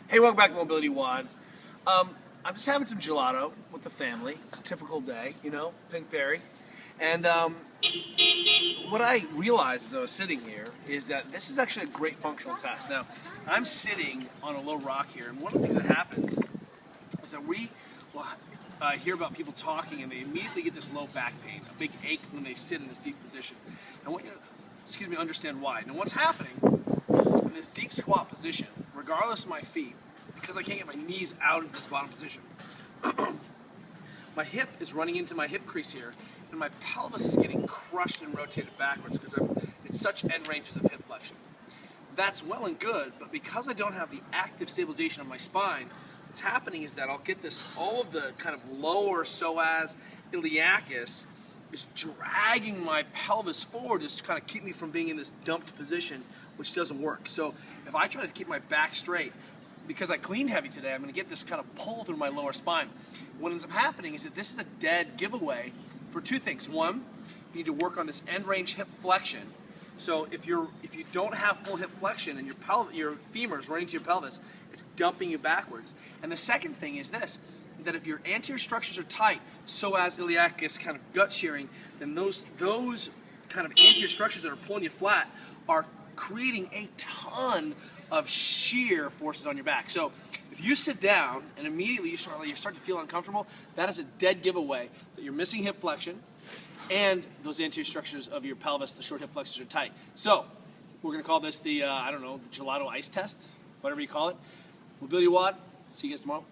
Hey, welcome back to MobilityWOD. I'm just having some gelato with the family. It's a typical day, you know, pinkberry. And what I realized as I was sitting here is that this is actually a great functional test. Now, I'm sitting on a low rock here, and one of the things that happens is that we will hear about people talking, and they immediately get this low back pain, a big ache when they sit in this deep position. And I want you to, understand why. Now, what's happening in this deep squat position, regardless of my feet, because I can't get my knees out of this bottom position, my hip is running into my hip crease here, and my pelvis is getting crushed and rotated backwards because it's such end ranges of hip flexion. That's well and good, but because I don't have the active stabilization of my spine, what's happening is that I'll get this, all of the kind of lower psoas iliacus is dragging my pelvis forward to kind of keep me from being in this dumped position, which doesn't work. So if I try to keep my back straight, because I cleaned heavy today, I'm going to get this kind of pull through my lower spine. What ends up happening is that this is a dead giveaway for two things. One, you need to work on this end range hip flexion. So if you don't have full hip flexion and your femur is running to your pelvis, it's dumping you backwards. And the second thing is this, that if your anterior structures are tight, psoas iliacus kind of gut shearing, then those kind of anterior structures that are pulling you flat are creating a ton of shear forces on your back. So if you sit down and immediately you start to feel uncomfortable, that is a dead giveaway that you're missing hip flexion and those anterior structures of your pelvis, the short hip flexors, are tight. So we're going to call this the, the gelato ice test, whatever you call it. MobilityWOD. See you guys tomorrow.